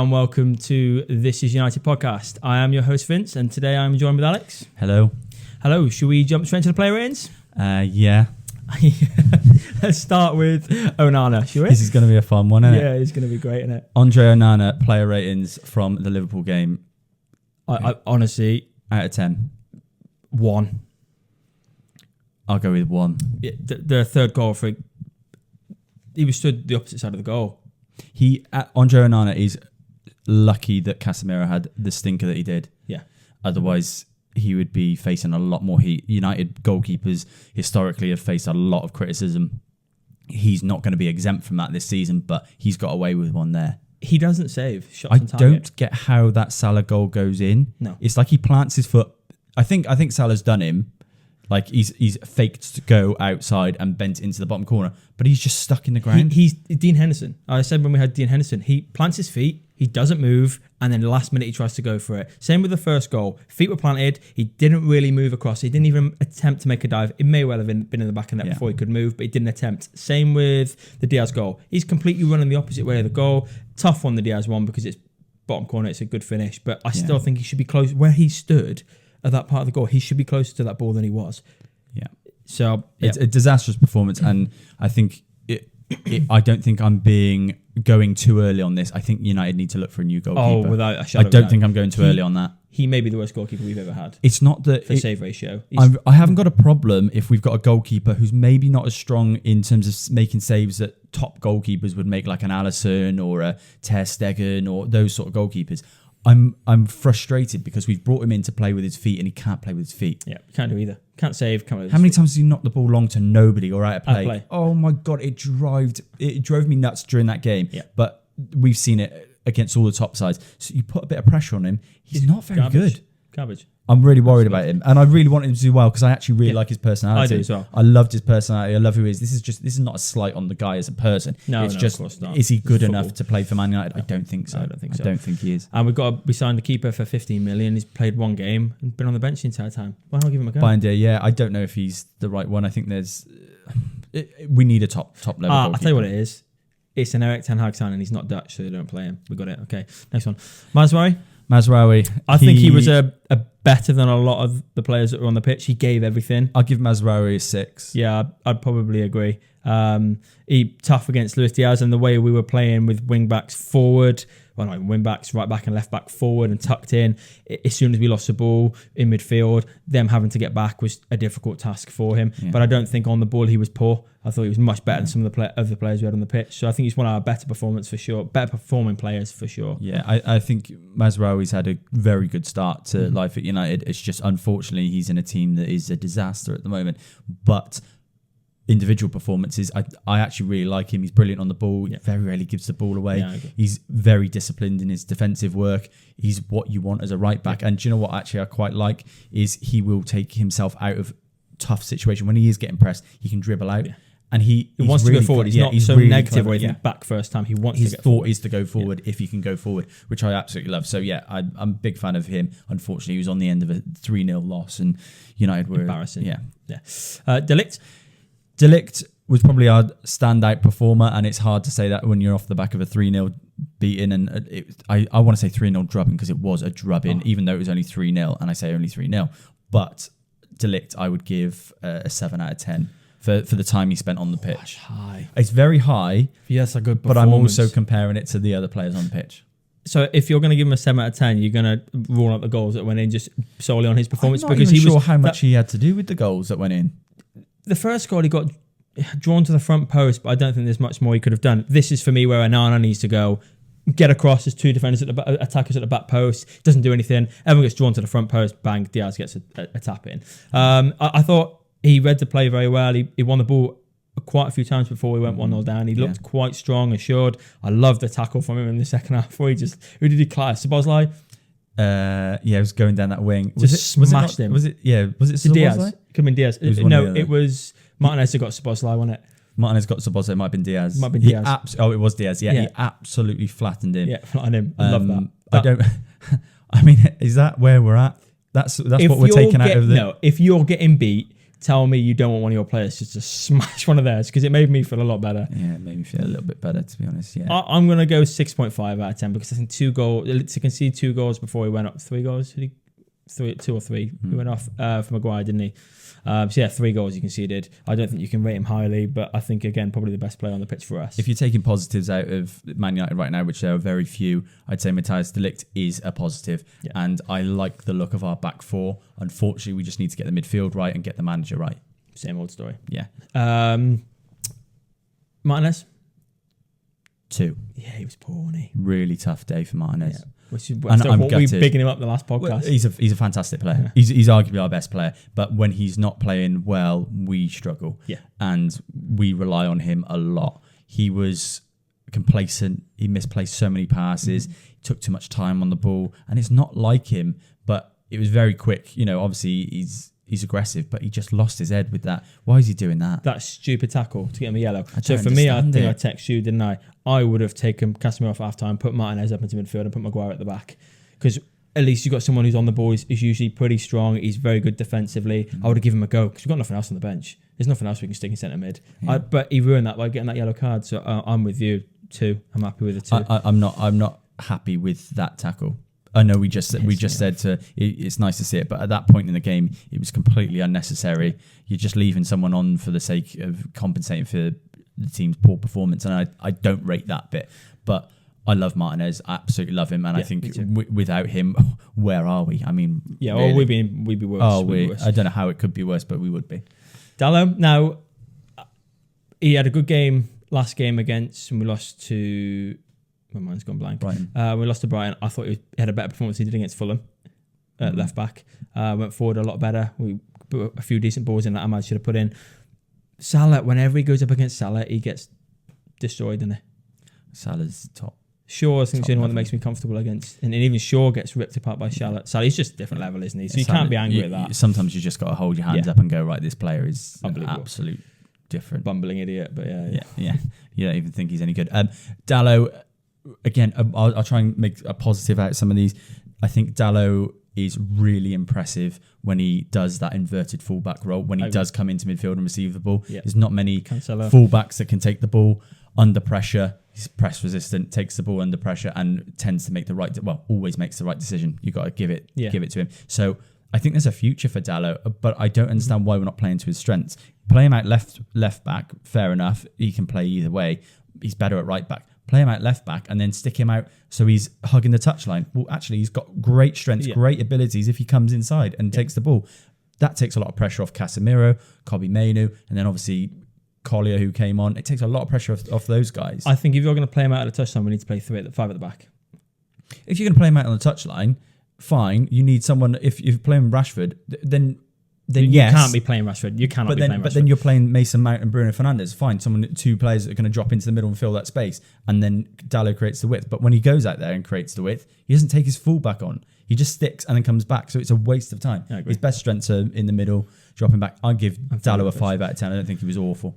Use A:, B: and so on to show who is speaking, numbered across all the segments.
A: and welcome to This Is United podcast. I am your host Vince, and today I'm joined with Alex.
B: Hello.
A: Hello. Should we jump straight to the player ratings?
B: Yeah.
A: Let's start with Onana, shall we?
B: This is going to be a fun one, isn't it?
A: Yeah, it's going to be great, isn't it?
B: Andre Onana, player ratings from the Liverpool game.
A: I honestly,
B: out of 10.
A: 1.
B: I'll go with 1.
A: The third goal for he was stood the opposite side of the goal.
B: Andre Onana is lucky that Casemiro had the stinker that he did.
A: Yeah.
B: Otherwise, he would be facing a lot more heat. United goalkeepers historically have faced a lot of criticism. He's not going to be exempt from that this season, but he's got away with one there.
A: He doesn't save shots
B: I
A: on target.
B: don't get how that Salah goal goes in.
A: No.
B: It's like he plants his foot. I think Salah's done him. Like he's faked to go outside and bent into the bottom corner, but he's just stuck in the ground.
A: He's Dean Henderson. I said when we had Dean Henderson, he plants his feet, he doesn't move, and then the last minute he tries to go for it. Same with the first goal. Feet were planted, he didn't really move across. He didn't even attempt to make a dive. It may well have been in the back of the net before he could move, but he didn't attempt. Same with the Diaz goal. He's completely running the opposite way of the goal. Tough one, the Diaz one, because it's bottom corner, it's a good finish, but I still think he should be close. Where he stood at that part of the goal, he should be closer to that ball than he was.
B: Yeah.
A: So
B: it's a disastrous performance, and I think I don't think I'm going too early on this. I think United need to look for a new goalkeeper.
A: Oh, without a shadow.
B: I don't think I'm going too early on that.
A: He may be the worst goalkeeper we've ever had.
B: It's not that
A: for save ratio.
B: I haven't got a problem if we've got a goalkeeper who's maybe not as strong in terms of making saves that top goalkeepers would make, like an Alisson or a Ter Stegen or those sort of goalkeepers. I'm frustrated because we've brought him in to play with his feet and he can't play with his feet.
A: Yeah, can't do either. Can't save. Can't with
B: How many
A: feet.
B: times has he knocked the ball long to nobody or out of play?
A: Out of play.
B: Oh my God, it drove me nuts during that game.
A: Yeah.
B: But we've seen it against all the top sides. So you put a bit of pressure on him. He's not very good.
A: Garbage.
B: I'm really worried about him, and I really want him to do well because I actually really like his personality.
A: I do as well.
B: I loved his personality. I love who he is. This is not a slight on the guy as a person.
A: No,
B: it's just,
A: of course not.
B: is he good
A: Football.
B: enough to play for Man United? No. I don't think so.
A: No, I don't think so.
B: I don't think he is.
A: And we signed the keeper for 15 million. He's played one game and been on the bench the entire time. Why not give him a go?
B: Binder, yeah. I don't know if he's the right one. I think we need a top level.
A: I'll tell you what it is. It's an Eric Ten Hag sign, and he's not Dutch, so they don't play him. We got it. Okay, next one. Mazraoui. I think he was a better than a lot of the players that were on the pitch. He gave everything.
B: I'll give Mazraoui a 6.
A: Yeah, I'd probably agree. He tough against Luis Diaz, and the way we were playing with wing backs forward, well, not wing backs, right back and left back forward and tucked in. As soon as we lost the ball in midfield, them having to get back was a difficult task for him. Yeah. But I don't think on the ball he was poor. I thought he was much better than some of the players we had on the pitch. So I think he's one of our better performers for sure, better performing players for sure.
B: Yeah, I think Mazraoui's had a very good start to life at United. It's just unfortunately he's in a team that is a disaster at the moment. But individual performances, I actually really like him. He's brilliant on the ball. He very rarely gives the ball away. Yeah, he's very disciplined in his defensive work. He's what you want as a right back. And do you know what actually I quite like is he will take himself out of tough situation. When he is getting pressed, he can dribble out. Yeah. And he wants
A: to go forward. He's not so really negative where he's back first time. He wants
B: his
A: to get
B: thought
A: forward.
B: Is to go forward if he can go forward, which I absolutely love. So yeah, I'm a big fan of him. Unfortunately, he was on the end of a 3-0 loss, and United were
A: embarrassing.
B: Yeah.
A: De
B: Ligt was probably our standout performer, and it's hard to say that when you're off the back of a 3-0 beating. And I want to say 3-0 drubbing because it was a drubbing, even though it was only 3-0, and I say only 3-0. But De Ligt, I would give a 7 out of 10. For the time he spent on the pitch.
A: That's high.
B: It's very high.
A: Yes, a good performance.
B: But I'm also comparing it to the other players on the pitch.
A: So if you're going to give him a 7 out of 10, you're going to rule out the goals that went in just solely on his performance.
B: I'm not even sure how much he had to do with the goals that went in.
A: The first goal, he got drawn to the front post, but I don't think there's much more he could have done. This is for me where Onana needs to go. Get across, there's 2 defenders at the attackers at the back post. Doesn't do anything. Everyone gets drawn to the front post. Bang, Diaz gets a tap in. I thought he read the play very well. He won the ball quite a few times before we went 1-0 down. He looked quite strong, assured. I loved the tackle from him in the second half where who did he class? Szoboszlai?
B: He was going down that wing.
A: Smashed him.
B: Was it Szoboszlai?
A: Diaz. Could have been Diaz. It was Martinez who got Szoboszlai, wasn't it?
B: Martinez got Szoboszlai. It might have been Diaz. It was Diaz. Yeah, he absolutely flattened him.
A: Yeah, flattened him. I love that.
B: I don't. I mean, is that where we're at? That's what we're taking out of the.
A: No, if you're getting beat tell me you don't want one of your players just to smash one of theirs, because it made me feel a lot better.
B: Yeah, it made me feel a little bit better, to be honest. Yeah,
A: I'm going to go 6.5 out of 10 because I think 2 goals. To concede 2 goals before he went up. 3 goals? Did he? 2 or 3. He went off for Maguire, didn't he? So yeah, 3 goals he conceded. I don't think you can rate him highly, but I think again probably the best player on the pitch for us.
B: If you're taking positives out of Man United right now, which there are very few, I'd say Matthias de Ligt is a positive.
A: Yeah.
B: And I like the look of our back four. Unfortunately, we just need to get the midfield right and get the manager right.
A: Same old story.
B: Yeah.
A: Martinez?
B: 2.
A: Yeah, he was poor, wasn't he?
B: Really tough day for Martinez.
A: Yeah. Which is
B: And I'm
A: what we
B: gutted.
A: bigging him up the last podcast.
B: Well, he's a fantastic player.
A: Yeah.
B: He's arguably our best player. But when he's not playing well, we struggle.
A: Yeah.
B: And we rely on him a lot. He was complacent. He misplaced so many passes. He took too much time on the ball. And it's not like him, but it was very quick. You know, obviously he's aggressive, but he just lost his head with that. Why is he doing that?
A: That stupid tackle to get him a yellow.
B: I
A: So
B: don't
A: for me, I
B: understand
A: think
B: it.
A: I text you, didn't I? I would have taken Casemiro off half time, put Martinez up into midfield, and put Maguire at the back. Because at least you've got someone who's on the ball, is usually pretty strong. He's very good defensively. I would have given him a go because we've got nothing else on the bench. There's nothing else we can stick in centre mid.
B: Yeah.
A: But he ruined that by getting that yellow card. So I'm with you, 2. I'm happy with the 2.
B: I'm not happy with that tackle. I know we just said it's nice to see it, but at that point in the game, it was completely unnecessary. You're just leaving someone on for the sake of compensating for the team's poor performance, and I don't rate that bit. But I love Martinez, I absolutely love him, and I think without him, where are we? I mean,
A: yeah,
B: really,
A: or we'd be worse.
B: Oh,
A: We'd be worse.
B: I don't know how it could be worse, but we would be.
A: Dallo, now, he had a good game last game against, and we lost to... My mind's gone blank.
B: Brighton.
A: We lost to Brighton. I thought he had a better performance than he did against Fulham at left back. Went forward a lot better. We put a few decent balls in that Ahmad should have put in. Salah, whenever he goes up against Salah, he gets destroyed, doesn't he?
B: Salah's top.
A: Shaw, I think, is the only one that
B: level.
A: makes me comfortable against. And even Shaw gets ripped apart by Salah. Salah's just a different level, isn't he? So you can't be angry at that.
B: Sometimes you just got to hold your hands
A: Yeah.
B: up and go, right, this player is
A: Unbelievable.
B: absolute different.
A: Bumbling idiot, but yeah.
B: Yeah. You don't even think he's any good. Dallo, again, I'll try and make a positive out of some of these. I think Dallo is really impressive when he does that inverted fullback role, when he does come into midfield and receive the ball.
A: Yeah.
B: There's not many
A: Cancelo.
B: fullbacks that can take the ball under pressure. He's press resistant, takes the ball under pressure, and tends to make always makes the right decision. You got to give it to him. So I think there's a future for Dallo, but I don't understand why we're not playing to his strengths. Play him out left back, fair enough. He can play either way. He's better at right back. Play him out left back and then stick him out so he's hugging the touchline. Well, actually, he's got great strengths, great abilities if he comes inside and takes the ball. That takes a lot of pressure off Casemiro, Kobbie Mainoo, and then obviously Collier, who came on. It takes a lot of pressure off those guys.
A: I think if you're going to play him out at the touchline, we need to play 5 at the back.
B: If you're going to play him out on the touchline, fine. You need someone. If you're playing Rashford, then
A: You
B: yes.
A: can't be playing Rashford. You cannot be playing Rashford.
B: But then you're playing Mason Mount and Bruno Fernandes. Fine, 2 players that are going to drop into the middle and fill that space, and then Dallo creates the width. But when he goes out there and creates the width, he doesn't take his fullback on. He just sticks and then comes back. So it's a waste of time.
A: I agree.
B: His best strengths are in the middle, dropping back. I'd give
A: fine
B: Dallo a
A: with
B: 5 out of 10. I don't think he was awful.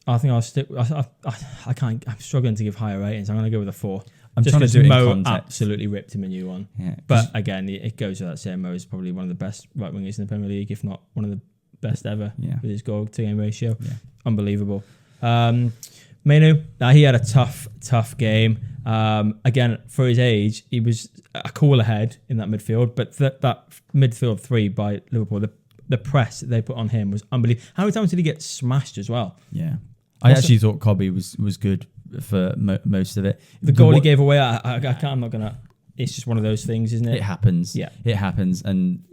A: I think I'll stick. I can't. I'm struggling to give higher ratings. I'm going to go with a 4.
B: I'm
A: Just
B: trying to
A: 'cause
B: do it in
A: Mo
B: context.
A: absolutely ripped him a new one.
B: Yeah,
A: But again, it goes without saying Mo is probably one of the best right wingers in the Premier League, if not one of the best ever with his goal to game ratio.
B: Yeah.
A: Unbelievable. Mainoo, he had a tough game. Again, for his age, he was a cooler head in that midfield, but that midfield 3 by Liverpool, the press that they put on him was unbelievable. How many times did he get smashed as well?
B: Yeah. I actually thought Kobbie was good for most of it.
A: The goal he gave away, I can't, I'm not going to... It's just one of those things, isn't it?
B: It happens.
A: Yeah.
B: It happens. And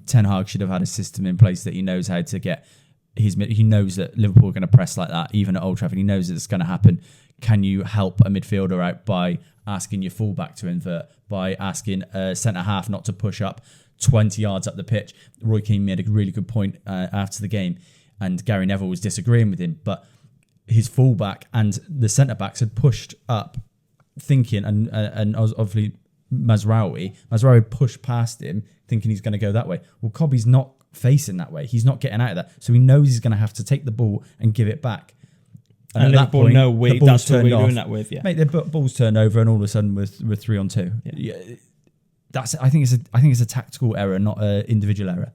B: Ten Hag should have had a system in place that he knows how to get he knows that Liverpool are going to press like that, even at Old Trafford. He knows that it's going to happen. Can you help a midfielder out by asking your fullback to invert, by asking a centre-half not to push up 20 yards up the pitch? Roy Keane made a really good point after the game, and Gary Neville was disagreeing with him, but his fullback and the centre-backs had pushed up thinking, and obviously Mazraoui pushed past him thinking he's going to go that way. Well, Kobbie's not facing that way. He's not getting out of that. So he knows he's going to have to take the ball and give it back.
A: And at that point, that's what we're doing that with. Yeah,
B: mate, the ball's turned over, and all of a sudden we're 3-on-2. Yeah. I think it's a tactical error, not an individual error.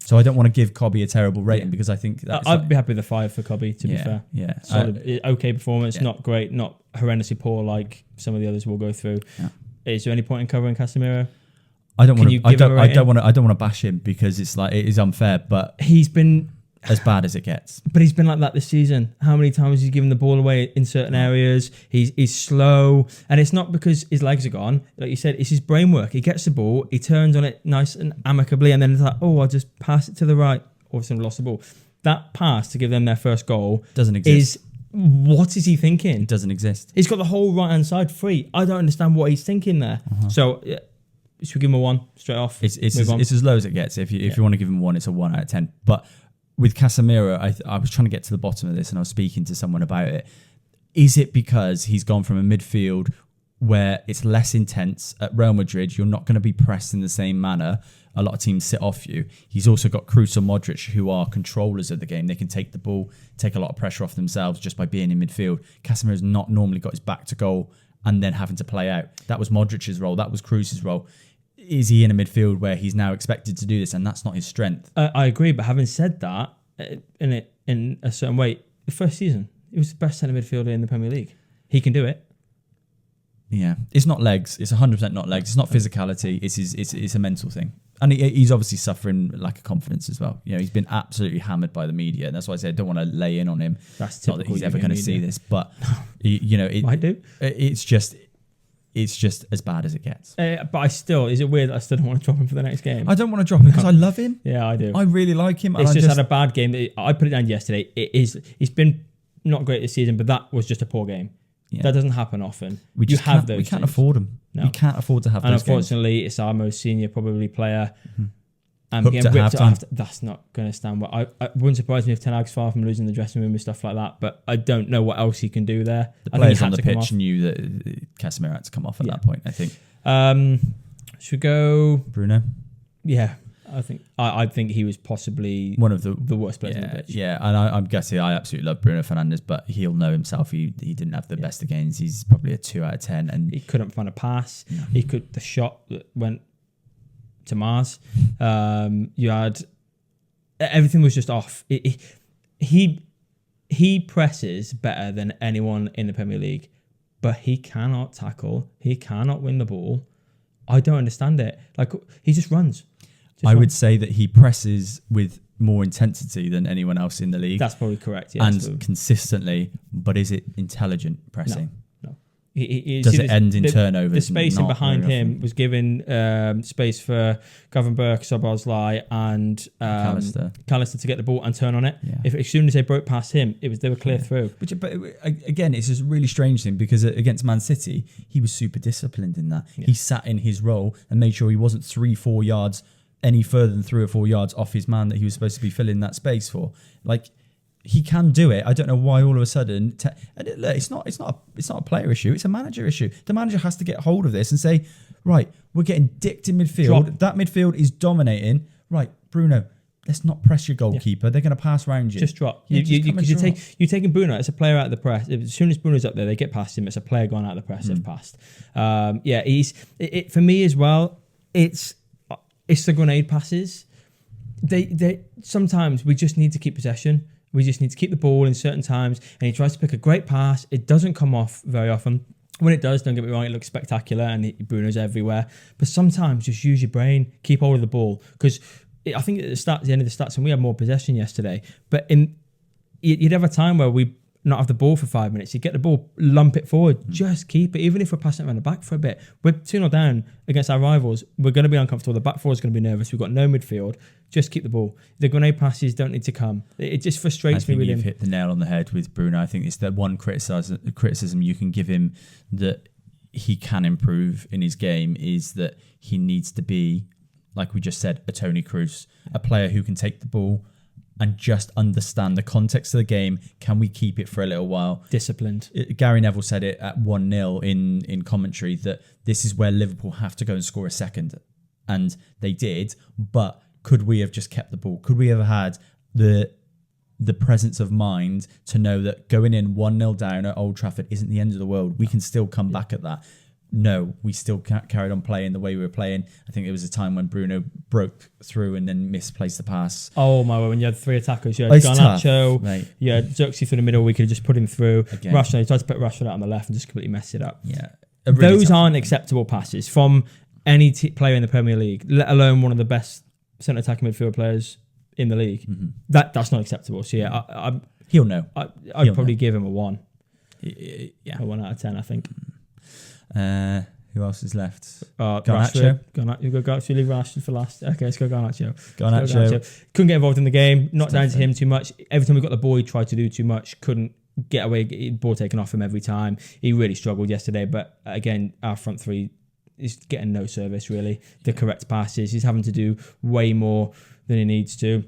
B: So I don't want to give Cobby a terrible rating because I think that's
A: I'd be happy with a 5 for Cobby, to be fair.
B: Yeah.
A: Solid, okay performance, not great, not horrendously poor like some of the others we'll go through. Yeah. Is there any point in covering Casemiro?
B: I don't want to bash him because it's like it is unfair, but
A: he's been
B: as bad as it gets.
A: But he's been like that this season. How many times he's given the ball away in certain areas? He's slow, and it's not because his legs are gone. Like you said, it's his brain work. He gets the ball, he turns on it nice and amicably, and then it's like, oh, I'll just pass it to the right. All of a sudden, lost the ball. That pass to give them their first goal
B: doesn't exist.
A: What is he thinking?
B: It doesn't exist.
A: He's got the whole right hand side free. I don't understand what he's thinking there. So. Should we give him a 1 straight off?
B: It's as low as it gets. If you want to give him 1, it's a 1 out of 10. But with Casemiro, I was trying to get to the bottom of this, and I was speaking to someone about it. Is it because he's gone from a midfield where it's less intense at Real Madrid? You're not going to be pressed in the same manner. A lot of teams sit off you. He's also got Kroos and Modric, who are controllers of the game. They can take the ball, take a lot of pressure off themselves just by being in midfield. Casemiro's not normally got his back to goal and then having to play out. That was Modric's role. That was Kroos's role. Is he in a midfield where he's now expected to do this, and that's not his strength?
A: I agree, but having said that, in a certain way, the first season, he was the best centre midfielder in the Premier League. He can do it.
B: Yeah, it's not legs. It's 100% not legs. It's not physicality. It's a mental thing, and he's obviously suffering lack of confidence as well. You know, he's been absolutely hammered by the media, and that's why I say I don't want to lay in on him.
A: That's typical.
B: Not that he's ever going to see this, but I
A: do.
B: It's just as bad as it gets.
A: But is it weird that I still don't want to drop him for the next game?
B: I don't want to drop him because I love him.
A: Yeah, I do.
B: I really like him.
A: It's just had a bad game. I put it down yesterday. He's been not great this season, but that was just a poor game. Yeah. That doesn't happen often.
B: We can't afford him. No. We can't afford to have those games.
A: And unfortunately, it's our most senior probably player. Mm-hmm. And
B: getting ripped after,
A: that's not going to stand well. It wouldn't surprise me if Ten Hag's far from losing the dressing room and stuff like that, but I don't know what else he can do there.
B: The players on the pitch knew that Casemiro had to come off at that point, I think.
A: Should we go...
B: Bruno?
A: Yeah, I think he was possibly
B: one of the
A: worst players on the pitch.
B: Yeah, and I'm guessing I absolutely love Bruno Fernandes, but he'll know himself he didn't have the best of games. He's probably a 2 out of 10. And
A: he couldn't find a pass. No. The shot that went to Mars. You had everything was just off. He presses better than anyone in the Premier League, but he cannot tackle. He cannot win the ball. I don't understand it. Like he just runs.
B: I would say that he presses with more intensity than anyone else in the league.
A: That's probably correct. Yeah,
B: and consistently, but is it intelligent pressing?
A: No.
B: Does it end in turnovers?
A: The spacing behind him was giving space for Gravenberch, Szoboszlai and Callister to get the ball and turn on it. Yeah. As soon as they broke past him, they were clear through.
B: But again, it's just a really strange thing because against Man City, he was super disciplined in that. Yeah. He sat in his role and made sure he wasn't 3-4 yards any further than 3 or 4 yards off his man that he was supposed to be filling that space for. Like, he can do it. I don't know why all of a sudden. It's not a player issue. It's a manager issue. The manager has to get hold of this and say, right, we're getting dicked in midfield.
A: Drop.
B: That midfield is dominating. Right, Bruno, let's not press your goalkeeper. Yeah. They're going to pass around you.
A: Just drop. You're taking Bruno as a player out of the press. As soon as Bruno's up there, they get past him. It's a player going out of the press. They've passed. For me as well. It's the grenade passes. They sometimes we just need to keep possession. We just need to keep the ball in certain times. And he tries to pick a great pass. It doesn't come off very often. When it does, don't get me wrong, it looks spectacular and Bruno's everywhere. But sometimes just use your brain, keep hold of the ball. Because I think at the end of the stats, and we had more possession yesterday. But you'd have a time where we not have the ball for 5 minutes. You get the ball, lump it forward, just keep it. Even if we're passing it around the back for a bit. We're 2-0 down against our rivals. We're going to be uncomfortable. The back four is going to be nervous. We've got no midfield. Just keep the ball. The grenade passes don't need to come. It just frustrates me with him.
B: You've hit the nail on the head with Bruno. I think it's the one criticism you can give him that he can improve in his game is that he needs to be, like we just said, a Toni Kroos, a player who can take the ball and just understand the context of the game. Can we keep it for a little while?
A: Disciplined.
B: Gary Neville said it at 1-0 in commentary that this is where Liverpool have to go and score a second. And they did, but could we have just kept the ball? Could we have had the presence of mind to know that going in 1-0 down at Old Trafford isn't the end of the world? We can still come back at that. no, we still carried on playing the way we were playing. I think there was a time when Bruno broke through and then misplaced the pass.
A: Oh my word, when you had 3 attackers, you had
B: It's
A: Garnacho,
B: tough, mate.
A: you had Xerxes through the middle, we could have just put him through.
B: Again.
A: Rashford, he tried to put Rashford out on the left and just completely messed it up.
B: Yeah.
A: Those aren't acceptable passes from any player in the Premier League, let alone one of the best centre attacking midfield players in the league.
B: Mm-hmm.
A: That's not acceptable. So yeah,
B: He'll know.
A: I'd probably give him a 1.
B: Yeah.
A: A 1 out of 10, I think.
B: Who else is left?
A: Garnacho. You go Garnacho. Leave Rashford for last. Okay, let's go Garnacho.
B: Garnacho.
A: Couldn't get involved in the game. Not down to him too much. Every time we got the ball, he tried to do too much. Couldn't get away. Get the ball taken off him every time. He really struggled yesterday. But again, our front three is getting no service really. The correct passes. He's having to do way more than he needs to.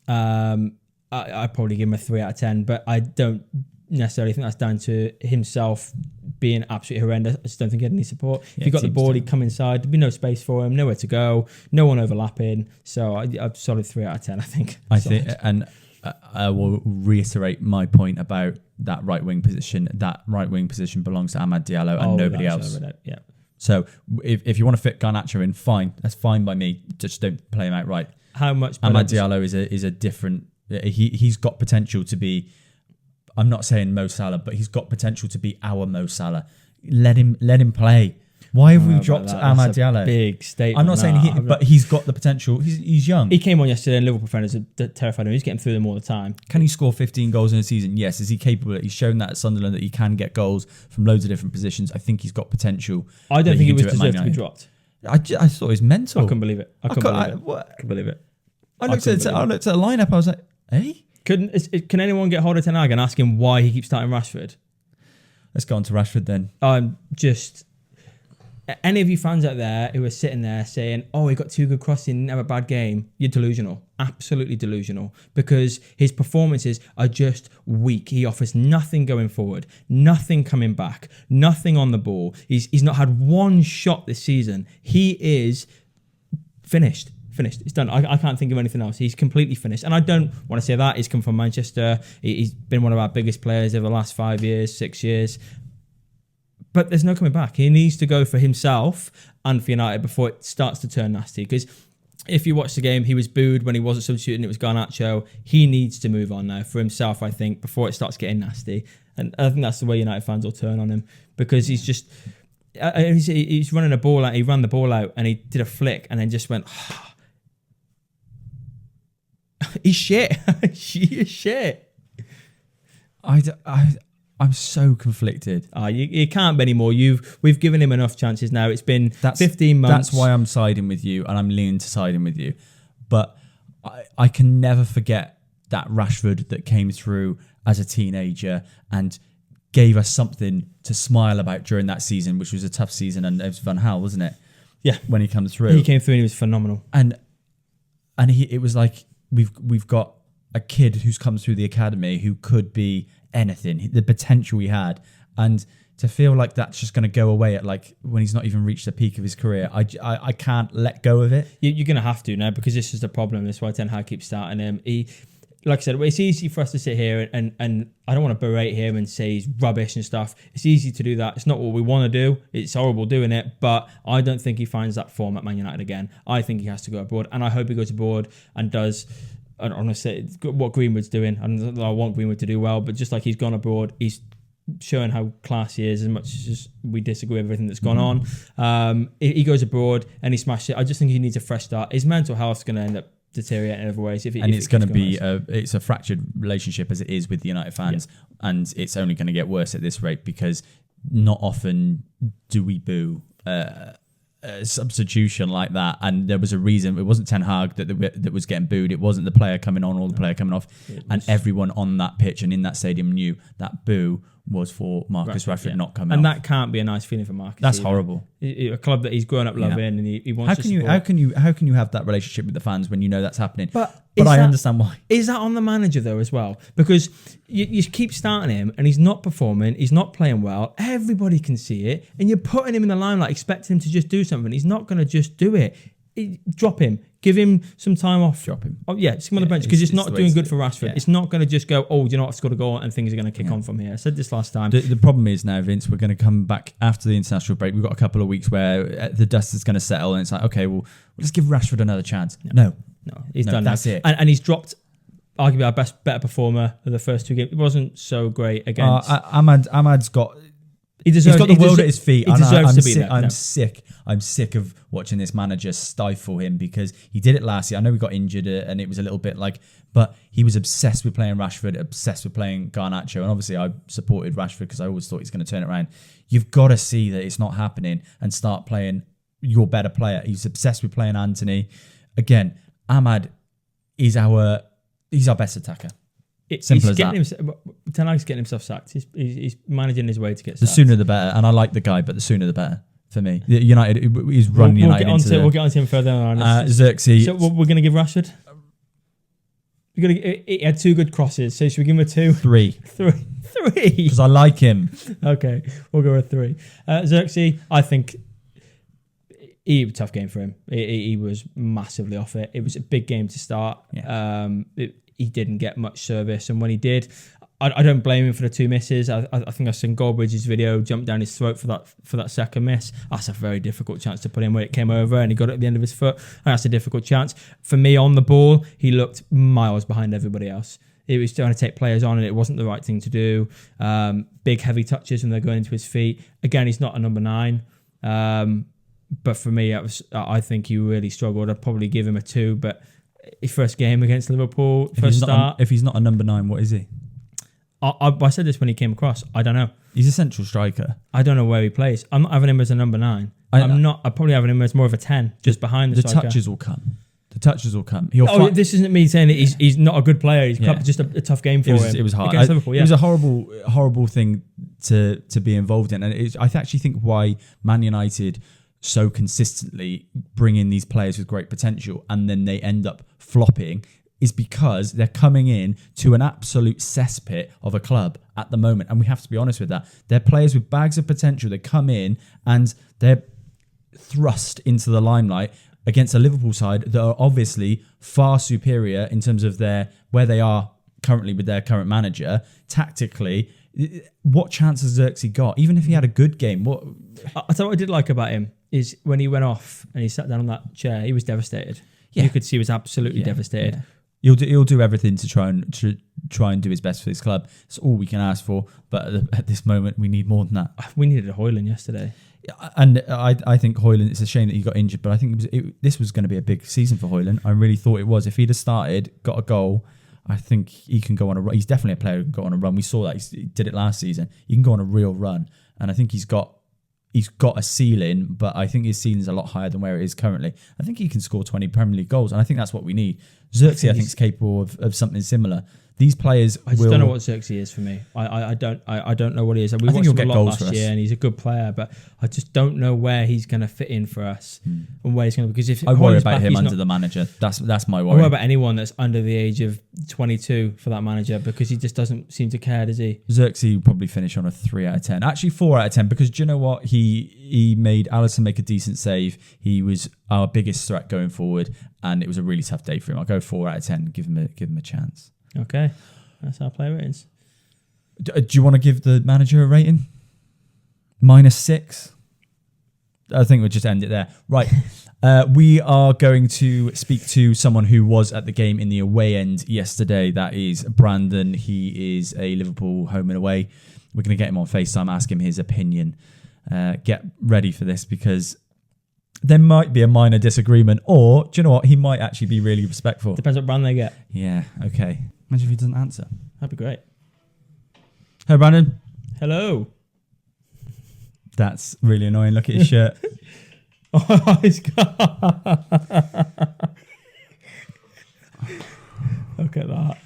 A: I'd probably give him a 3 out of 10. But I don't necessarily think that's down to himself being absolutely horrendous. I just don't think he had any support. If he got the ball, he'd come inside. There'd be no space for him, nowhere to go, no one overlapping. So I'd solid 3 out of 10, I think.
B: I think, and I will reiterate my point about that right wing position. That right wing position belongs to Amad Diallo and nobody else.
A: Yeah.
B: So if you want to fit Garnacho in, fine. That's fine by me. Just don't play him outright.
A: How much?
B: Amad Diallo is a different. He's got potential to be. I'm not saying Mo Salah, but he's got potential to be our Mo Salah. Let him play. Why have we dropped Amad Diallo?
A: Big statement.
B: I'm not saying but he's got the potential. He's young.
A: He came on yesterday and Liverpool defenders are terrified of him. He's getting through them all the time.
B: Can he score 15 goals in a season? Yes. Is he capable? He's shown that at Sunderland that he can get goals from loads of different positions. I think he's got potential.
A: I don't think he was deserved to be dropped.
B: I thought it was mental.
A: I couldn't believe it. I couldn't believe it.
B: I looked at the lineup. I was like, hey?
A: Can anyone get hold of Ten Hag and ask him why he keeps starting Rashford?
B: Let's go on to Rashford then.
A: Any of you fans out there who are sitting there saying, oh, he got 2 good crosses, he didn't have a bad game, you're delusional. Absolutely delusional. Because his performances are just weak. He offers nothing going forward, nothing coming back, nothing on the ball. He's not had one shot this season. He is finished. It's done. I can't think of anything else. He's completely finished. And I don't want to say that. He's come from Manchester. He's been one of our biggest players over the last 5 years, 6 years. But there's no coming back. He needs to go for himself and for United before it starts to turn nasty. Because if you watch the game, he was booed when he wasn't substituting. It was Garnacho. He needs to move on now for himself, I think, before it starts getting nasty. And I think that's the way United fans will turn on him. Because he's just... He's running a ball out. He ran the ball out and he did a flick and then just went... He's shit. He is shit.
B: I'm so conflicted.
A: You can't be anymore. We've given him enough chances now. It's been 15 months.
B: That's why I'm siding with you, and I'm leaning to siding with you. But I can never forget that Rashford that came through as a teenager and gave us something to smile about during that season, which was a tough season, and it was Van Gaal, wasn't it?
A: Yeah.
B: When he comes through.
A: He came through and he was phenomenal.
B: And it was like we've got a kid who's come through the academy who could be anything, the potential he had, and to feel like that's just going to go away at like when he's not even reached the peak of his career, I can't let go of it.
A: You're going to have to now, because this is the problem. That's why Ten Hag keeps starting him. Like I said, it's easy for us to sit here and I don't want to berate him and say he's rubbish and stuff. It's easy to do that. It's not what we want to do. It's horrible doing it, but I don't think he finds that form at Man United again. I think he has to go abroad, and I hope he goes abroad and does... I don't want to say what Greenwood's doing. I want Greenwood to do well, but just like he's gone abroad, he's showing how class he is, as much as we disagree with everything that's gone on. He goes abroad and he smashed it. I just think he needs a fresh start. His mental health's going to end up deteriorating in other ways.
B: It's going to be it's a fractured relationship as it is with the United fans, and it's only going to get worse at this rate, because not often do we boo a substitution like that, and there was a reason. It wasn't Ten Hag that was getting booed. It wasn't the player coming on or the player coming off, and everyone on that pitch and in that stadium knew that boo was for Marcus Rashford not coming
A: and
B: off.
A: that can't be a nice feeling for Marcus.
B: That's horrible.
A: A club that he's grown up loving, and he wants to support.
B: How can you have that relationship with the fans when you know that's happening? But
A: I
B: understand why.
A: Is that on the manager though as well? Because you keep starting him and he's not performing, he's not playing well. Everybody can see it, and you're putting him in the limelight, expecting him to just do something. He's not going to just do it. drop him. Give him some time off.
B: Drop him.
A: Oh yeah, stick him on the bench because it's not doing good for Rashford.
B: Yeah.
A: It's not going to just go, oh, do you know what, I've scored a goal and things are going to kick on from here. I said this last time.
B: The problem is now, Vince, we're going to come back after the international break. We've got a couple of weeks where the dust is going to settle and it's like, okay, well, let's give Rashford another chance. No,
A: he's done
B: that's
A: that.
B: it.
A: And he's dropped arguably our better performer of the first two games. It wasn't so great against.
B: Ahmad's got... He's got the world at his feet.
A: He deserves to be there.
B: I'm sick. I'm sick of watching this manager stifle him because he did it last year. I know he got injured and it was a little bit like, but he was obsessed with playing Rashford, obsessed with playing Garnacho. And obviously I supported Rashford because I always thought he's going to turn it around. You've got to see that it's not happening and start playing your better player. He's obsessed with playing Anthony. Again, Ahmad is he's our best attacker. Simple as that.
A: Ten Hag's getting himself sacked. He's managing his way to get sacked.
B: The sooner the better. And I like the guy, but the sooner the better for me. United, he's run United
A: We'll get on to him further on.
B: Xerxes.
A: So we're going to give Rashford? He had 2 good crosses, so should we give him a 2?
B: 3.
A: 3.
B: Because I like him.
A: Okay, we'll go with 3. Xerxes, I think he was a tough game for him. He was massively off it. It was a big game to start.
B: Yeah.
A: He didn't get much service, and when he did, I don't blame him for the 2 misses. I think I've seen Goldbridge's video jump down his throat for that second miss. That's a very difficult chance to put in where it came over and he got it at the end of his foot, and that's a difficult chance. For me, on the ball, he looked miles behind everybody else. He was trying to take players on and it wasn't the right thing to do. Big heavy touches when they're going into his feet. Again, he's not a number 9. But for me, I think he really struggled. I'd probably give him a 2, but his first game against Liverpool,
B: if he's not a number 9, what is he?
A: I said this when he came across. I don't know.
B: He's a central striker.
A: I don't know where he plays. I'm not having him as a number 9. I'm probably having him as more of a 10, just behind the striker.
B: Touches will come.
A: This isn't me saying that he's not a good player. He's just a tough game for him.
B: It was hard.
A: Liverpool,
B: It was a horrible thing to be involved in. And I actually think why Man United so consistently bring in these players with great potential and then they end up flopping is because they're coming in to an absolute cesspit of a club at the moment. And we have to be honest with that. They're players with bags of potential. They come in and they're thrust into the limelight against a Liverpool side that are obviously far superior in terms of where they are currently with their current manager. Tactically, what chance has Xerxes got? Even if he had a good game, what...
A: I thought what I did like about him is when he went off and he sat down on that chair, he was devastated.
B: Yeah.
A: You could see he was absolutely devastated.
B: Yeah. He'll do everything to try and do his best for his club. It's all we can ask for. But at this moment, we need more than that.
A: We needed a Højlund yesterday.
B: And I think Højlund, it's a shame that he got injured, but I think this was going to be a big season for Højlund. I really thought it was. If he'd have started, got a goal, I think he can go on a run. He's definitely a player who can go on a run. We saw that. He did it last season. He can go on a real run. And I think he's got a ceiling, but I think his ceiling's a lot higher than where it is currently. I think he can score 20 Premier League goals, and I think that's what we need. Xerxes, I think, is capable of something similar. These players
A: I just don't know what Xerxes is for me. I don't know what he is. We watched him a lot last year, and he's a good player, but I just don't know where he's going to fit in for us and where he's going to. Because if
B: I worry about him under the manager, that's my worry.
A: I worry about anyone that's under the age of 22 for that manager because he just doesn't seem to care, does he?
B: Xerxes will probably finish on a 3 out of 10. Actually, 4 out of 10 because do you know what? He made Alisson make a decent save. He was our biggest threat going forward, and it was a really tough day for him. I'll go 4 out of 10. Give him a chance.
A: Okay, that's our player ratings.
B: Do you want to give the manager a rating? -6. I think we'll just end it there. Right. We are going to speak to someone who was at the game in the away end yesterday. That is Brandon. He is a Liverpool home and away. We're going to get him on FaceTime, ask him his opinion. Get ready for this because there might be a minor disagreement, or do you know what? He might actually be really respectful.
A: Depends what brand they get.
B: Yeah, okay. Imagine if he doesn't answer.
A: That'd be great.
B: Hey, Brandon.
A: Hello.
B: That's really annoying. Look at his shirt.
A: Oh, he's got... Look at that.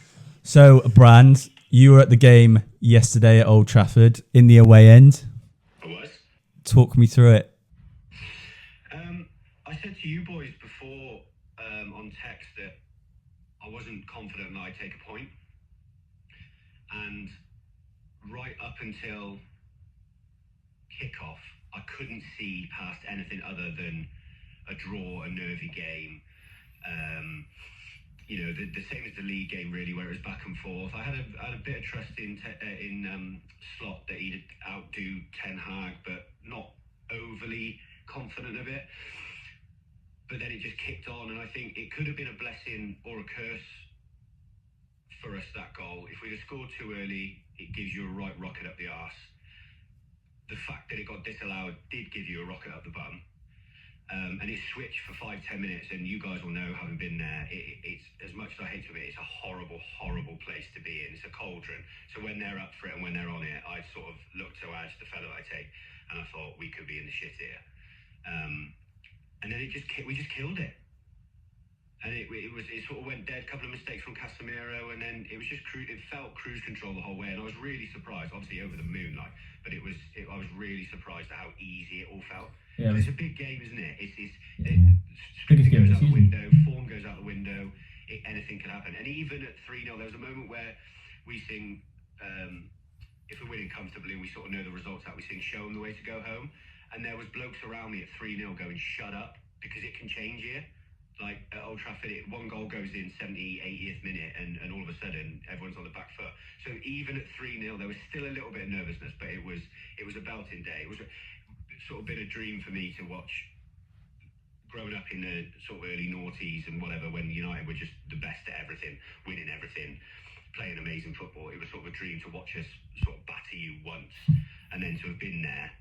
B: So, Brand, you were at the game yesterday at Old Trafford in the away end.
C: I was.
B: Talk me through it.
C: I said to you boys before on text that I wasn't confident that I'd take a point. And right up until kickoff, I couldn't see past anything other than a draw, a nervy game. The same as the league game, really, where it was back and forth. I had a bit of trust in Slot that he'd outdo Ten Hag, but not overly confident of it. But then it just kicked on, and I think it could have been a blessing or a curse for us, that goal. If we'd have scored too early, it gives you a right rocket up the arse. The fact that it got disallowed did give you a rocket up the bum. And it switched for 5-10 minutes, and you guys will know, having been there, it's, as much as I hate to admit, it's a horrible, horrible place to be in. It's a cauldron. So when they're up for it and when they're on it, I sort of looked to Aj, the fellow I take, and I thought we could be in the shit here. And then we just killed it. And it sort of went dead. A couple of mistakes from Casemiro, and then it was just it felt cruise control the whole way. And I was really surprised, obviously over the moon, but I was really surprised at how easy it all felt.
A: Yeah,
C: it's a big game, isn't it?
A: Biggest game
C: goes
A: of the
C: out the
A: season.
C: window, form goes out the window. Anything can happen. And even at 3-0, there was a moment where we sing, if we're winning comfortably and we sort of know the results out, we sing "Show 'em the way to go home." And there was blokes around me at 3-0 going, "Shut up," because it can change here. Like at Old Trafford, one goal goes in 70, 80th minute, and all of a sudden everyone's on the back foot. So even at 3-0, there was still a little bit of nervousness, but it was a belting day. It was sort of been a dream for me to watch. Growing up in the sort of early noughties and whatever, when United were just the best at everything, winning everything, playing amazing football, it was sort of a dream to watch us sort of batter you once, and then to have been there.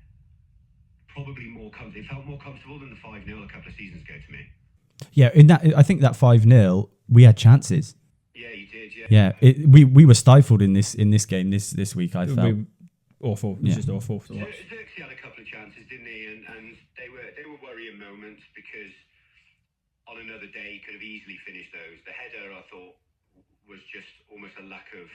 C: Probably it felt more comfortable than the 5-0 a couple of seasons ago to me.
B: Yeah, I think that 5-0, we had chances.
C: Yeah, you did. Yeah.
B: Yeah, we were stifled in this game this week. I felt
A: awful. It was just awful to watch.
C: Xerxes had a couple of chances, didn't he? And they were worrying moments, because on another day he could have easily finished those. The header, I thought, was just almost a lack of.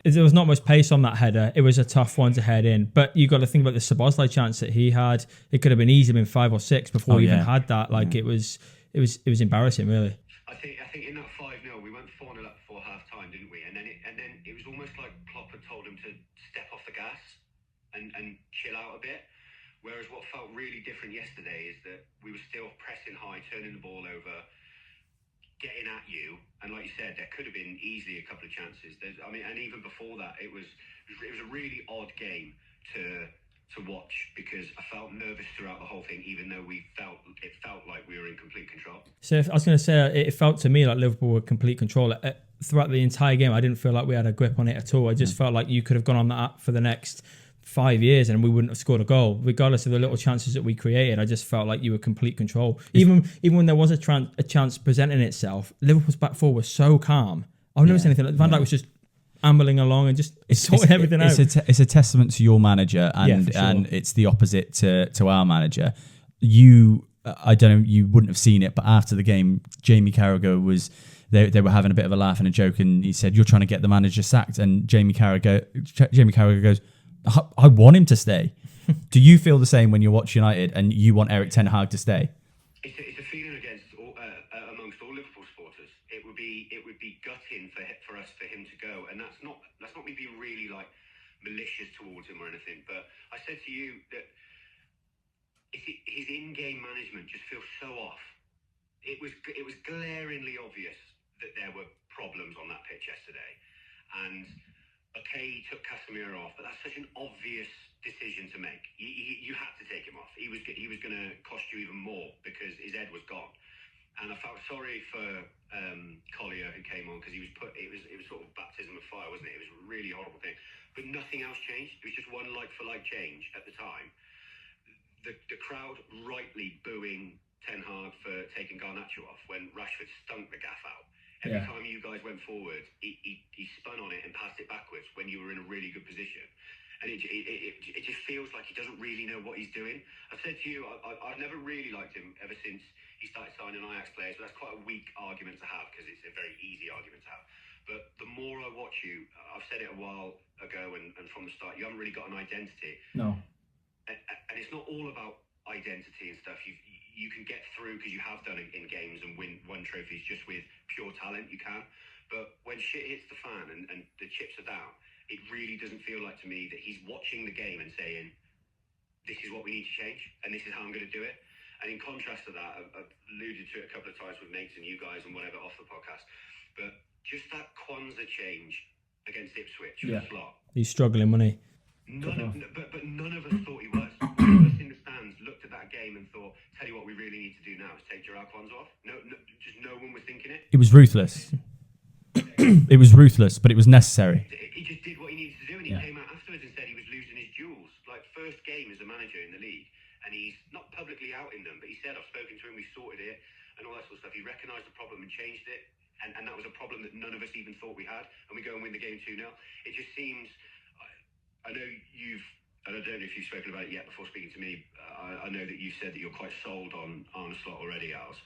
A: There was not much pace on that header. It was a tough one to head in. But you got to think about the Szoboszlai chance that he had. It could have been easily been 5 or 6 before he even had that. Like it was embarrassing, really.
C: I think in that 5-0 we went 4-0 up before half time, didn't we? And then it was almost like Klopp had told him to step off the gas and chill out a bit. Whereas what felt really different yesterday is that we were still pressing high, turning the ball over, getting at you. And like you said, there could have been easily a couple of chances. And even before that, it was a really odd game to watch, because I felt nervous throughout the whole thing, even though it felt like we were in complete control.
A: So I was going to say, it felt to me like Liverpool were complete control. Throughout the entire game, I didn't feel like we had a grip on it at all. I just felt like you could have gone on that for the next 5 years and we wouldn't have scored a goal, regardless of the little chances that we created. I just felt like you were complete control. Even when there was a chance presenting itself, Liverpool's back four was so calm. I've never seen anything like Van Dijk was just ambling along and just sorting everything out.
B: It's a testament to your manager, and and it's the opposite to our manager. I don't know, you wouldn't have seen it, but after the game, Jamie Carragher was. They were having a bit of a laugh and a joke, and he said, "You're trying to get the manager sacked." And Jamie Carragher goes, "I want him to stay." Do you feel the same when you watch United and you want Erik ten Hag to stay?
C: It's a feeling amongst all Liverpool supporters. It would be gutting for him to go, and that's not me being really like malicious towards him or anything. But I said to you that his in-game management just feels so off. It was glaringly obvious that there were problems on that pitch yesterday, and okay, he took Casemiro off, but that's such an obvious decision to make. You had to take him off. He was going to cost you even more because his head was gone. And I felt sorry for Collier, who came on, because he was put. It was sort of baptism of fire, wasn't it? It was a really horrible thing, but nothing else changed. It was just one like-for-like change at the time. The crowd rightly booing Ten Hag for taking Garnacho off when Rashford stunk the gaff out. Every time you guys went forward, he spun on it and passed it backwards when you were in a really good position. And it just feels like he doesn't really know what he's doing. I've said to you, I've never really liked him ever since he started signing Ajax players, but that's quite a weak argument to have because it's a very easy argument to have. But the more I watch you, I've said it a while ago and from the start, you haven't really got an identity.
A: No.
C: And it's not all about identity and stuff. You can get through because you have done it in games and won trophies just with pure talent. You can, but when shit hits the fan and the chips are down, it really doesn't feel like to me that he's watching the game and saying, "This is what we need to change, and this is how I'm going to do it." And in contrast to that, I've alluded to it a couple of times with mates and you guys and whatever off the podcast, but just that Kwanzaa change against Ipswich for Slot.
A: He's struggling, wasn't he?
C: But none of us thought he was. None of us in the stands looked at that game and thought, tell you what we really need to do now is take Gerard Kwanzaa off. Just no one was thinking it.
B: It was ruthless. It was ruthless, but it was necessary.
C: He just did what he needed to do, and he came out afterwards and said he was losing his jewels. Like, first game as a manager in the league, and he's not publicly outing them, but he said, I've spoken to him, we sorted it, and all that sort of stuff. He recognised the problem and changed it, and that was a problem that none of us even thought we had, and we go and win the game 2-0. It just seems... I know and I don't know if you've spoken about it yet before speaking to me. I know that you said that you're quite sold on Arne Slot already, Als.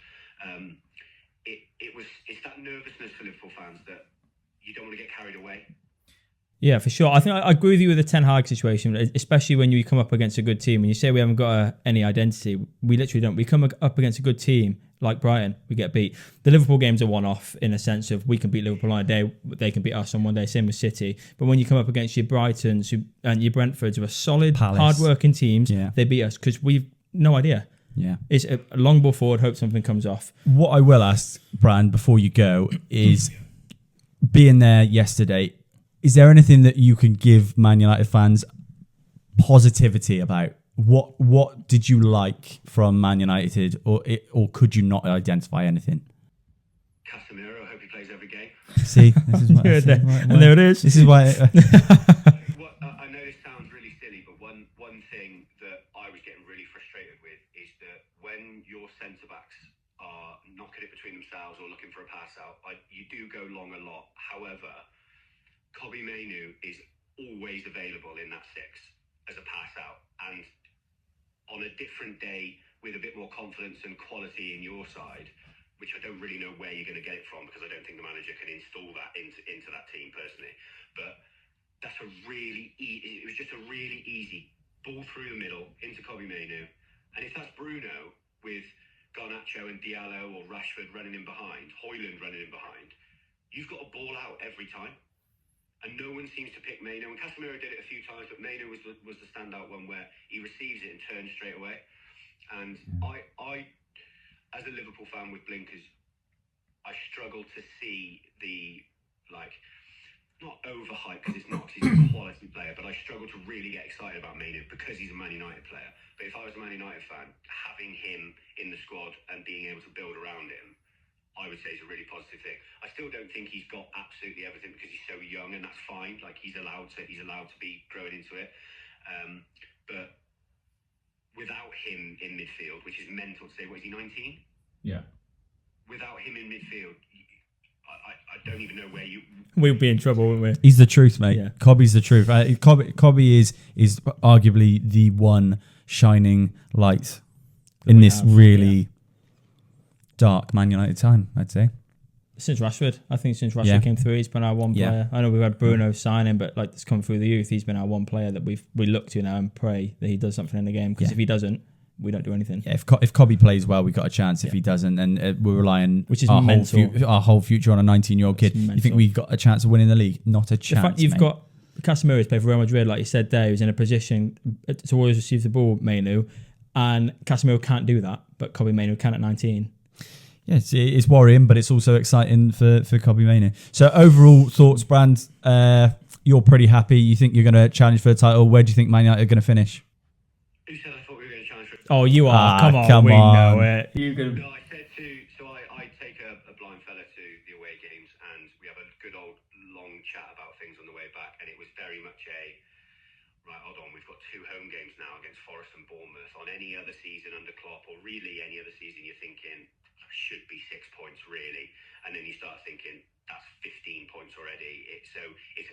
C: It's that nervousness for Liverpool fans that you don't want to get carried away.
A: Yeah, for sure. I think I agree with you with the Ten Hag situation, especially when you come up against a good team. And you say we haven't got any identity. We literally don't. We come up against a good team like Brighton, we get beat. The Liverpool game's a one-off in a sense of we can beat Liverpool on a day, they can beat us on one day, same with City. But when you come up against your Brightons and your Brentfords, who are solid, hard-working teams, they beat us because we've no idea.
B: Yeah,
A: it's a long ball forward, hope something comes off.
B: What I will ask, Brand, before you go, is being there yesterday, is there anything that you can give Man United fans positivity about? What did you like from Man United, or could you not identify anything?
C: Casemiro, I hope he plays every game.
B: See, this is what
A: and there it is.
B: This is why.
C: I know this sounds really silly, but one thing that I was getting really frustrated with is that when your centre backs are knocking it between themselves or looking for a pass out, you do go long a lot. However, Kobbie Mainoo is always available in that six as a pass out, and on a different day with a bit more confidence and quality in your side, which I don't really know where you're going to get it from because I don't think the manager can install that into that team personally. But that's it was just a really easy ball through the middle into Kobbie Mainoo. And if that's Bruno with Garnacho and Diallo or Rashford running in behind, Højlund running in behind, you've got a ball out every time. And no one seems to pick Mainoo. And Casemiro did it a few times, but Mainoo was the standout one where he receives it and turns straight away. And I, as a Liverpool fan with blinkers, I struggle to see the, not overhype because it's not, 'cause he's a quality player, but I struggle to really get excited about Mainoo because he's a Man United player. But if I was a Man United fan, having him in the squad and being able to build around him, I would say is a really positive thing. I still don't think he's got absolutely everything because he's so young, and that's fine. Like he's allowed to be growing into it. But without him in midfield, which is mental to say, what is he, 19?
B: Yeah.
C: Without him in midfield, I don't even know where you.
A: We'd be in trouble, wouldn't we?
B: He's the truth, mate. Yeah. Kobbie's the truth. Kobbie is arguably the one shining light in this really dark Man United time, I'd say.
A: Since Rashford. I think since Rashford came through, he's been our one player. I know we've had Bruno signing, but it's come through the youth. He's been our one player that we look to now and pray that he does something in the game. Because if he doesn't, we don't do anything. Yeah,
B: if Kobbie plays well, we've got a chance. If he doesn't, and we're relying our whole future on a 19-year-old kid. You think we've got a chance of winning the league? Not a chance.
A: The fact you've got Casemiro's played for Real Madrid, like you said there, who's in a position to always receive the ball, Mainoo, and Casemiro can't do that, but Kobbie Mainoo can at 19.
B: Yeah, it's worrying, but it's also exciting for Kobbie Mainoo. So overall thoughts, Brand, you're pretty happy. You think you're going to challenge for the title. Where do you think Man United are going to finish?
C: Who said I thought we were going to challenge for it?
A: Oh, you are. Come on. We know it.
C: No, I said I take a blind fella to the away games and we have a good old long chat about things on the way back, and it was very much right, hold on, we've got 2 home games now against Forest and Bournemouth. On any other season under Klopp, or really any other season, you're thinking should be 6 points really, and then you start thinking that's 15 points already.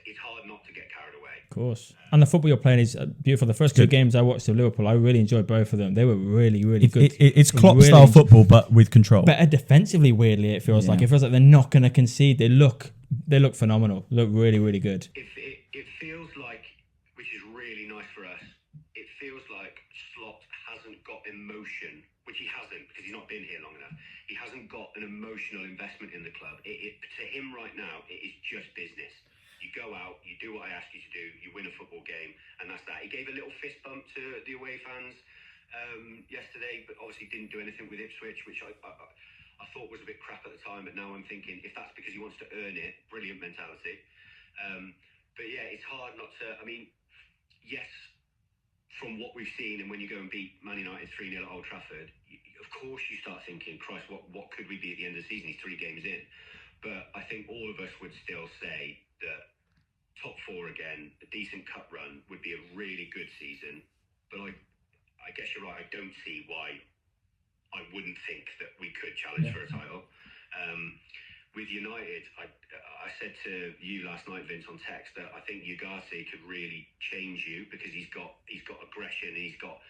C: It's hard not to get carried away.
A: Of course. And the football you're playing is beautiful. The first 2 games I watched of Liverpool, I really enjoyed both of them. They were really, really good.
B: It's Klopp-style football, but with control.
A: Better defensively, weirdly, it feels like. It feels like they're not going to concede. They look phenomenal. Look really, really good.
C: It feels like, which is really nice for us, it feels like Slot hasn't got emotion, which he hasn't because he's not been here long enough. He hasn't got an emotional investment in the club. To him right now, it is just business. You go out, you do what I ask you to do, you win a football game, and that's that. He gave a little fist bump to the away fans yesterday, but obviously didn't do anything with Ipswich, which I thought was a bit crap at the time. But now I'm thinking, if that's because he wants to earn it, brilliant mentality. But yeah, it's hard not to. I mean, yes, from what we've seen, and when you go and beat Man United 3-0 at Old Trafford, of course you start thinking, Christ, what could we be at the end of the season? He's 3 games in. But I think all of us would still say that top 4 again, a decent cup run would be a really good season. But I guess you're right. I don't see why I wouldn't think that we could challenge for a title. With United, I said to you last night, Vince, on text that I think Ugarte could really change you because he's got aggression, he's got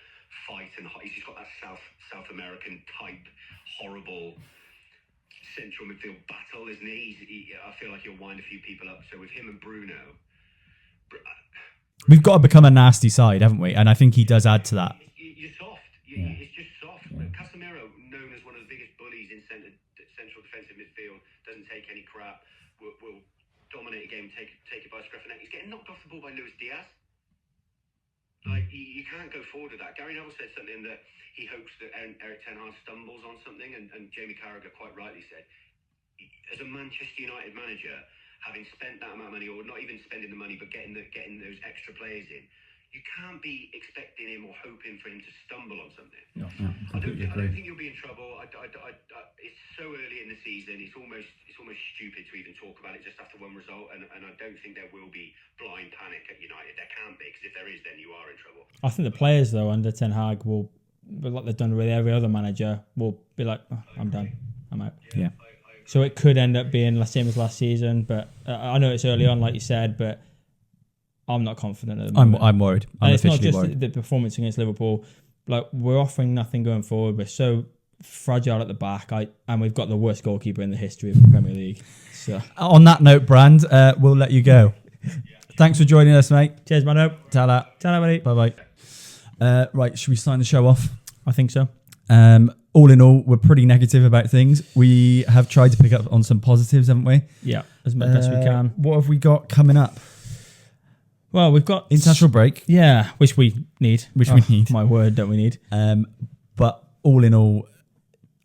C: fight, and he's got that South American type horrible central midfield battle, isn't he? I feel like he'll wind a few people up. So with him and Bruno,
B: we've got to become a nasty side, haven't we? And I think he does add to that.
C: You're soft. It's just soft. Yeah. Casemiro, known as one of the biggest bullies in central defensive midfield, doesn't take any crap. Will dominate a game, take it by scruff of the neck. He's getting knocked off the ball by Luis Diaz. Like you can't go forward with that. Gary Neville said something that he hopes that Eric Ten Hag stumbles on something, and Jamie Carragher quite rightly said, as a Manchester United manager, having spent that amount of money, or not even spending the money, but getting those extra players in, you can't be expecting him or hoping for him to stumble on something. I don't think you'll be in trouble. It's so early in the season. It's almost stupid to even talk about it just after one result. And I don't think there will be blind panic at United. There can't be, because if there is, then you are in trouble.
A: I think the players, though, under Ten Hag will, like they've done with every other manager, will be like, oh, I'm done. I'm out.
B: Yeah.
A: So it could end up being the same as last season. But I know it's early on, like you said, but I'm not confident at the moment.
B: I'm worried.
A: And it's not just the performance against Liverpool. Like, we're offering nothing going forward. We're so fragile at the back, and we've got the worst goalkeeper in the history of the Premier League. So,
B: on that note, Brand, we'll let you go. Thanks for joining us, mate.
A: Cheers, Mano.
B: Ta-da.
A: Ta-da, buddy.
B: Bye-bye. Right, should we sign the show off?
A: I think so.
B: All in all, we're pretty negative about things. We have tried to pick up on some positives, haven't we?
A: Yeah, as best we can.
B: What have we got coming up?
A: Well, we've got
B: international break.
A: Yeah, which we need.
B: We need.
A: My word, don't we need?
B: But all in all,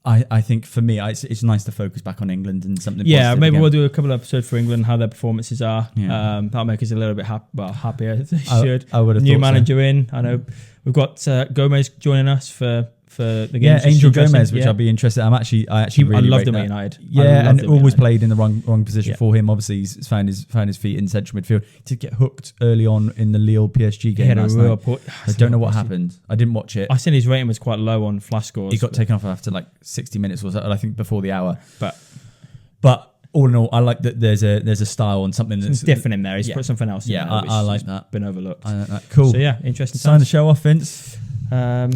B: I think for me, it's nice to focus back on England and something.
A: Yeah, maybe
B: again.
A: we'll do a couple of episodes for England, how their performances are.
B: Yeah.
A: That'll make us a little bit happier. They should.
B: I would have
A: new
B: thought
A: manager in. I know we've got Gomez joining us for the game.
B: Yeah, Angel Gomez, which I'll be interested. I actually really
A: loved him
B: that.
A: at United.
B: Yeah, and always played in the wrong position for him. Obviously, he's found his feet in central midfield. He did get hooked early on in the Lille PSG game last night. I don't know what happened. I didn't watch it.
A: I seen his rating was quite low on flash scores.
B: He got taken off after like 60 minutes or so, I think before the hour.
A: But
B: all in all, I like that there's a style and something that's
A: different in there. He's put something else in there.
B: I like that.
A: Been overlooked.
B: I like that. Cool.
A: So yeah, interesting.
B: Sign the show off, Vince.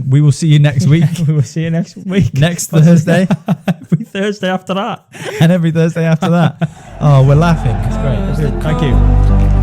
B: We will see you next week.
A: We will see you next week.
B: Next Thursday.
A: Every Thursday after that.
B: And every Thursday after that. Oh, we're laughing. It's great.
A: Thank you.